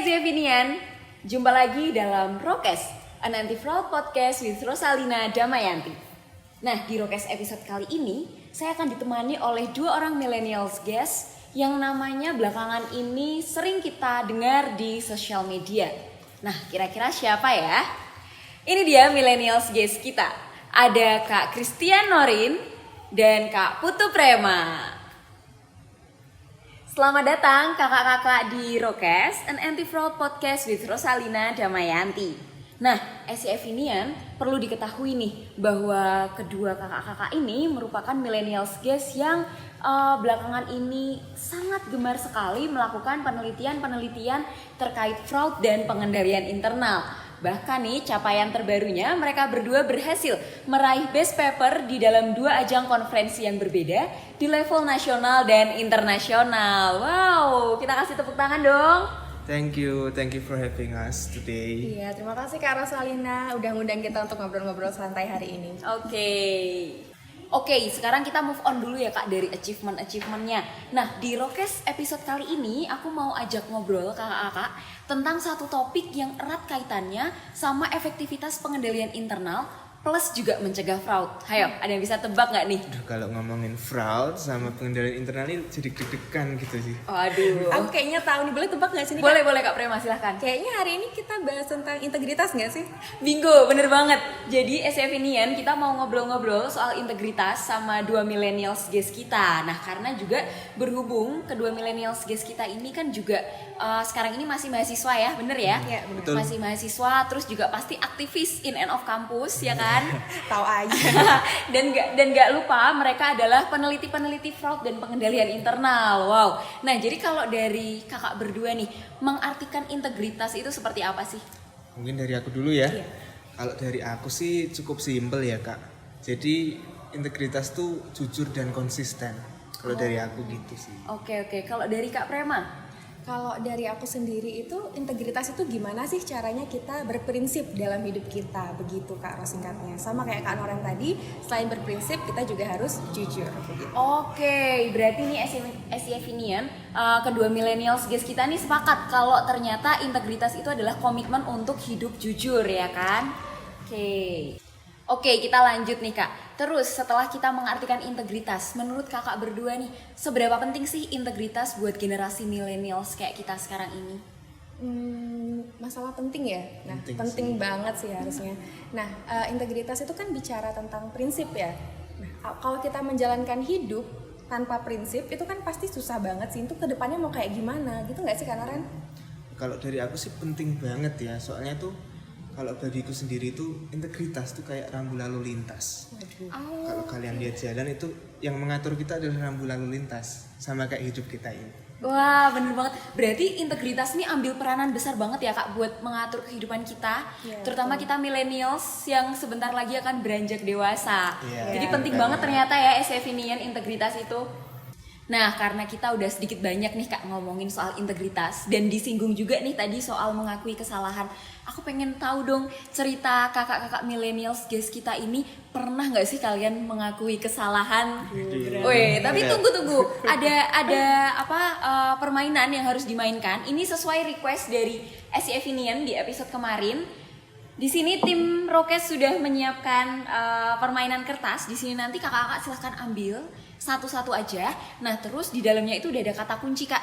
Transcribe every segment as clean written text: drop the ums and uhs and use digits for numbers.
Hai Zevinian, jumpa lagi dalam Rokes, an anti-fraud podcast with Rosalina Damayanti. Nah, di Rokes episode kali ini, saya akan ditemani oleh dua orang millennials guest yang namanya belakangan ini sering kita dengar di sosial media. Nah, kira-kira siapa ya? Ini dia millennials guest kita. Ada Kak Christian Norin dan Kak Putu Prema. Selamat datang kakak-kakak di Rokes, an anti-fraud podcast with Rosalina Damayanti. Nah, SCF-inian perlu diketahui nih bahwa kedua kakak-kakak ini merupakan millennials guys yang belakangan ini sangat gemar sekali melakukan penelitian-penelitian terkait fraud dan pengendalian internal. Bahkan nih capaian terbarunya mereka berdua berhasil meraih best paper di dalam 2 ajang konferensi yang berbeda di level nasional dan internasional. Wow, kita kasih tepuk tangan dong. Thank you for having us today. Iya, terima kasih Kak Rosalina udah ngundang kita untuk ngobrol-ngobrol santai hari ini. Oke, sekarang kita move on dulu ya Kak dari achievement-achievementnya. Nah, di Rokes episode kali ini aku mau ajak ngobrol kakak-kakak tentang satu topik yang erat kaitannya sama efektivitas pengendalian internal plus juga mencegah fraud. Hayo, ada yang bisa tebak nggak nih? Aduh, kalau ngomongin fraud sama pengendalian internal ini jadi deg-degan gitu sih. Aduh. Aku kayaknya tahu nih, boleh tebak nggak sih nih? Boleh Kak Prema, silahkan. Kayaknya hari ini kita bahas tentang integritas nggak sih? Bingo, bener banget. Jadi SCF-inian kita mau ngobrol-ngobrol soal integritas sama 2 millennials guest kita. Nah, karena juga berhubung kedua millennials guest kita ini kan juga sekarang ini masih mahasiswa ya, bener ya? Iya, bener. Betul. Masih mahasiswa, terus juga pasti aktivis in and of campus ya kan? Tahu aja. dan nggak lupa mereka adalah peneliti fraud dan pengendalian internal. Wow. Nah, jadi kalau dari kakak berdua nih, mengartikan integritas itu seperti apa sih? Mungkin dari aku dulu ya. Iya. Kalau dari aku sih cukup simpel ya Kak. Jadi integritas tuh jujur dan konsisten. Kalau dari aku gitu sih. Oke. Kalau dari Kak Prema? Kalau dari aku sendiri itu integritas itu gimana sih caranya kita berprinsip dalam hidup kita, begitu Kak Ros singkatnya. Sama kayak Kak Noren tadi, selain berprinsip kita juga harus jujur begitu. Oke, berarti nih SCF-inian kedua millennials guys kita nih sepakat kalau ternyata integritas itu adalah komitmen untuk hidup jujur ya kan? Oke, kita lanjut nih Kak. Terus setelah kita mengartikan integritas, menurut kakak berdua nih, seberapa penting sih integritas buat generasi millennials kayak kita sekarang ini? Masalah penting ya. Nah, penting banget sih harusnya. Nah, integritas itu kan bicara tentang prinsip ya. Nah, kalau kita menjalankan hidup tanpa prinsip itu kan pasti susah banget sih. Itu kedepannya mau kayak gimana gitu nggak sih Kak Noren? Kalau dari aku sih penting banget ya. Soalnya tuh kalau bagiku sendiri itu integritas tuh kayak rambu lalu lintas. Kalau kalian lihat jalan itu yang mengatur kita adalah rambu lalu lintas, sama kayak hidup kita ini. Wah, bener banget. Berarti integritas ini ambil peranan besar banget ya Kak buat mengatur kehidupan kita, terutama kita millennials yang sebentar lagi akan beranjak dewasa. Jadi penting banget ternyata ya SCF-inian integritas itu. Nah, karena kita udah sedikit banyak nih Kak ngomongin soal integritas dan disinggung juga nih tadi soal mengakui kesalahan. Aku pengen tahu dong cerita kakak-kakak millennials guys kita ini, pernah nggak sih kalian mengakui kesalahan? Weh, tapi tunggu. Ada permainan yang harus dimainkan. Ini sesuai request dari SCF-inian di episode kemarin. Di sini tim Rokes sudah menyiapkan permainan kertas. Di sini nanti kakak-kakak silahkan ambil satu-satu aja. Nah, terus di dalamnya itu udah ada kata kunci Kak.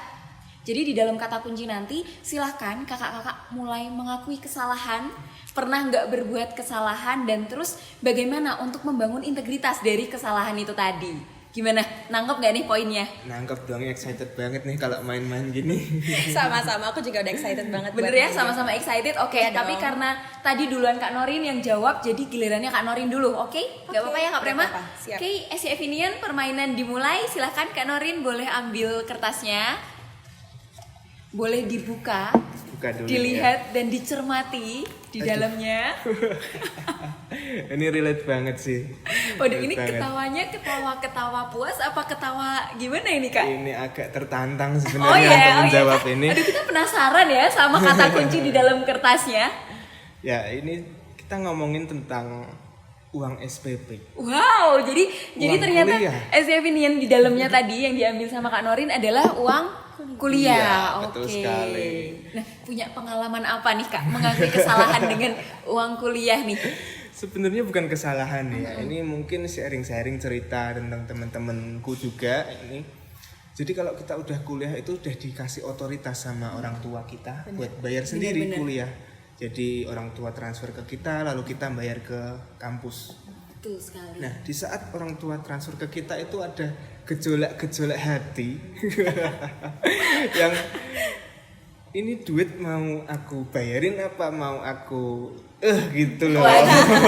Jadi di dalam kata kunci nanti silahkan kakak-kakak mulai mengakui kesalahan, pernah nggak berbuat kesalahan, dan terus bagaimana untuk membangun integritas dari kesalahan itu tadi. Gimana? Nangkep nggak nih poinnya? Nangkep dong, excited banget nih kalau main-main gini. Sama-sama, aku juga udah excited banget. Bener ya, sama-sama excited. Oke, tapi karena tadi duluan Kak Norin yang jawab, jadi gilirannya Kak Norin dulu. Oke? Gak apa-apa ya Kak Prema? Oke, SCF-inian permainan dimulai. Silahkan Kak Norin boleh ambil kertasnya. Boleh dibuka, dilihat dan dicermati di dalamnya. Ini relate banget sih. Waduh, ini ketawanya ketawa puas apa ketawa gimana ini Kak? Ini agak tertantang sebenarnya untuk menjawab ini. Aduh, kita penasaran ya sama kata kunci di dalam kertasnya. Ya, ini kita ngomongin tentang uang SPP. Wow, jadi Uang ternyata kuliah. SCF-inian di dalamnya tadi yang diambil sama Kak Norin adalah uang Kuliah, Iya, oke. betul sekali. Nah, punya pengalaman apa nih Kak mengakui kesalahan dengan uang kuliah nih? Sebenarnya bukan kesalahan ya, ini mungkin sharing-sharing cerita tentang teman-temanku juga ini. Jadi kalau kita udah kuliah itu udah dikasih otoritas sama orang tua kita buat bayar sendiri kuliah. Jadi orang tua transfer ke kita, lalu kita bayar ke kampus. Betul sekali. Nah, di saat orang tua transfer ke kita itu ada gejolak-gejolak hati yang ini duit mau aku bayarin apa mau aku gitu loh. Wah,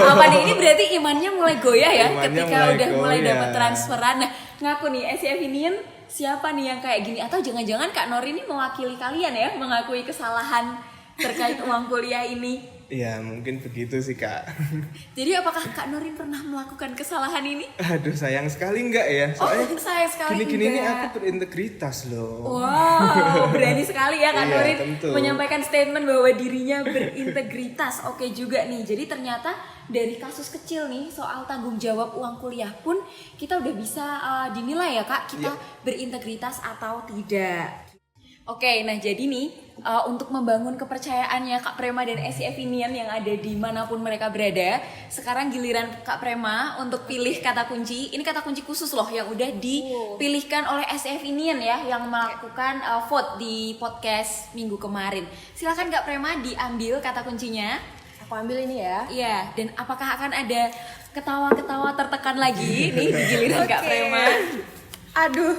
apa nih ini berarti imannya mulai goyah ya Imannya ketika mulai udah mulai goyah. dapat transferan. Nah, ngaku nih SCF Inian siapa nih yang kayak gini, atau jangan-jangan Kak Nori ini mewakili kalian ya mengakui kesalahan terkait uang kuliah ini? Ya mungkin begitu sih Kak. Jadi apakah Kak Norin pernah melakukan kesalahan ini? Aduh sayang sekali enggak ya. Soalnya Saya sekali gini-gini ini enggak. aku berintegritas loh. Wow, berani sekali ya Kak Iya, Norin tentu. menyampaikan statement bahwa dirinya berintegritas. Oke juga nih. Jadi ternyata dari kasus kecil nih soal tanggung jawab uang kuliah pun kita udah bisa dinilai ya Kak, kita berintegritas atau tidak. Oke, nah jadi nih untuk membangun kepercayaannya Kak Prema dan SCF Inian yang ada di manapun mereka berada, sekarang giliran Kak Prema untuk pilih kata kunci. Ini kata kunci khusus loh yang udah dipilihkan oleh SCF Inian ya, yang melakukan vote di podcast minggu kemarin. Silakan Kak Prema diambil kata kuncinya. Aku ambil ini ya. Iya, dan apakah akan ada ketawa-ketawa tertekan lagi nih di giliran Kak Prema? Aduh,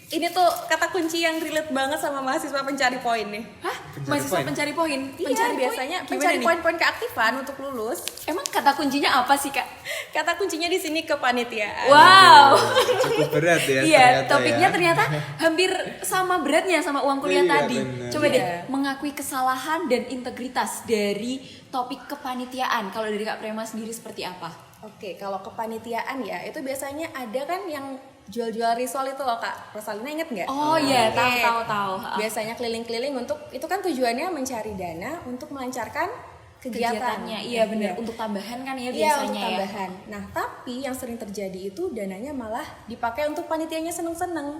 ini tuh kata kunci yang relate banget sama mahasiswa pencari poin nih. Hah? Pencari Mahasiswa poin? pencari poin? Iya, biasanya Gimana pencari nih? poin-poin keaktifan untuk lulus. Emang kata kuncinya apa sih Kak? Kata kuncinya di sini kepanitiaan. Wow. Cukup berat ya. Iya, ternyata topiknya ya. ternyata hampir sama beratnya sama uang kuliah Iya, tadi. benar. Coba deh Iya. mengakui kesalahan dan integritas dari topik kepanitiaan. Kalau dari Kak Prema sendiri seperti apa? Oke, kalau kepanitiaan ya, itu biasanya ada kan yang jual-jual risol itu loh Kak. Rosalina inget nggak? Oh iya, Oke. tahu. Biasanya keliling-keliling untuk, itu kan tujuannya mencari dana untuk melancarkan kegiatan. Kegiatannya, iya benar. Untuk tambahan kan ya Iya, biasanya untuk ya. tambahan. Nah, tapi yang sering terjadi itu dananya malah dipakai untuk panitianya seneng-seneng.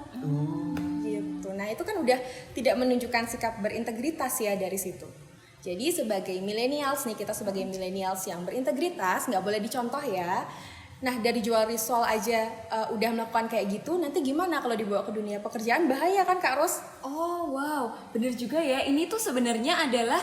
Gitu. Nah, itu kan udah tidak menunjukkan sikap berintegritas ya dari situ. Jadi sebagai millennials nih, kita sebagai millennials yang berintegritas, nggak boleh dicontoh ya. Nah, dari jual risol aja udah melakukan kayak gitu, nanti gimana kalau dibawa ke dunia pekerjaan? Bahaya kan Kak Ros? Oh wow, bener juga ya. Ini tuh sebenarnya adalah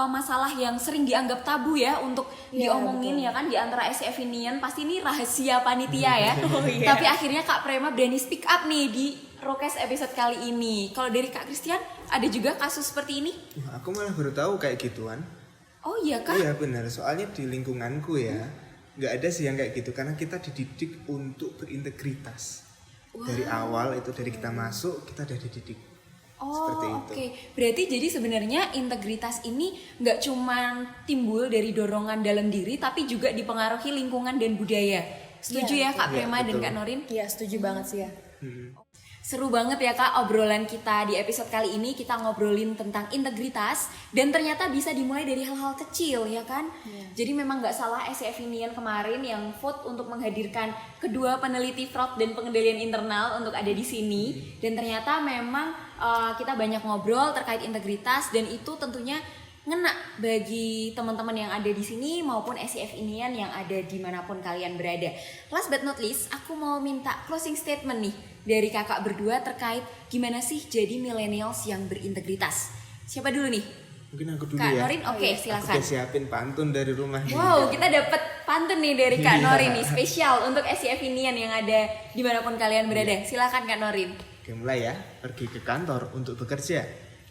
masalah yang sering dianggap tabu ya untuk Iya, diomongin betul. ya kan di antara SCF Inian. Pasti ini rahasia panitia ya. Oh, iya. Tapi akhirnya Kak Prema berani speak up nih di Rokes episode kali ini. Kalau dari Kak Christian, ada juga kasus seperti ini? Wah, aku malah baru tahu kayak gituan. Oh iya Kak? Iya benar, soalnya di lingkunganku ya nggak ada sih yang kayak gitu karena kita dididik untuk berintegritas. Dari awal itu dari kita masuk kita udah dididik. Seperti Oh itu. oke, berarti jadi sebenarnya integritas ini nggak cuma timbul dari dorongan dalam diri, tapi juga dipengaruhi lingkungan dan budaya. Setuju Iya, ya Kak iya, Prema dan betul. Kak Norin? Iya, setuju banget sih ya. Seru banget ya Kak obrolan kita di episode kali ini. Kita ngobrolin tentang integritas dan ternyata bisa dimulai dari hal-hal kecil ya kan. Jadi memang nggak salah SCF Inian kemarin yang vote untuk menghadirkan kedua peneliti fraud dan pengendalian internal untuk ada di sini. Dan ternyata memang kita banyak ngobrol terkait integritas dan itu tentunya ngena bagi teman-teman yang ada di sini maupun SCF Inian yang ada dimanapun kalian berada. Last but not least, aku mau minta closing statement nih dari kakak berdua terkait gimana sih jadi millennials yang berintegritas. Siapa dulu nih? Mungkin aku dulu Kak ya. Norin, oke Aku silakan. udah siapin pantun dari rumah. Wow, kita dapat pantun nih dari Kak Iya. Norin nih, spesial untuk SCF Inian yang ada dimanapun kalian berada. Silakan Kak Norin. Oke mulai ya, pergi ke kantor untuk bekerja.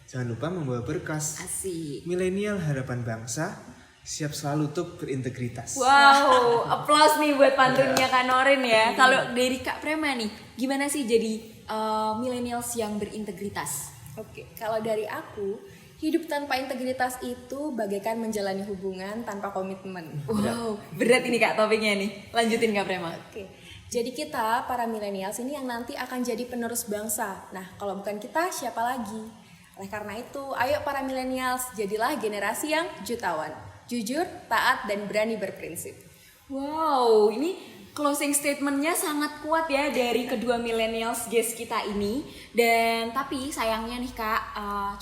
Jangan lupa membawa berkas. Asik. Milenial harapan bangsa, siap selalu untuk berintegritas. Wow, applause nih buat pantunnya Kak Norin ya. Kalau dari Kak Prema nih, gimana sih jadi millennials yang berintegritas? Oke, kalau dari aku, hidup tanpa integritas itu bagaikan menjalani hubungan tanpa komitmen. Wow, berat ini Kak topiknya nih. Lanjutin Kak Prema. Oke, jadi kita para millennials ini yang nanti akan jadi penerus bangsa. Nah, kalau bukan kita, siapa lagi? Oleh karena itu, ayo para millennials, jadilah generasi yang jutawan. Jujur, taat, dan berani berprinsip. Wow, ini closing statementnya sangat kuat ya dari kedua millennials guys kita ini. Dan tapi sayangnya nih Kak,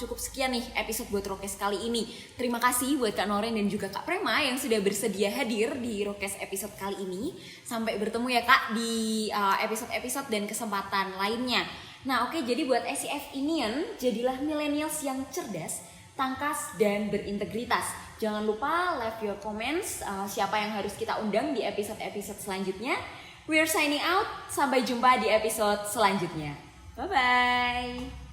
cukup sekian nih episode buat Rokes kali ini. Terima kasih buat Kak Noren dan juga Kak Prema yang sudah bersedia hadir di Rokes episode kali ini. Sampai bertemu ya Kak di episode-episode dan kesempatan lainnya. Nah oke, jadi buat SCF Inian, jadilah millennials yang cerdas, tangkas, dan berintegritas. Jangan lupa leave your comments, siapa yang harus kita undang di episode-episode selanjutnya. We're signing out, sampai jumpa di episode selanjutnya. Bye-bye.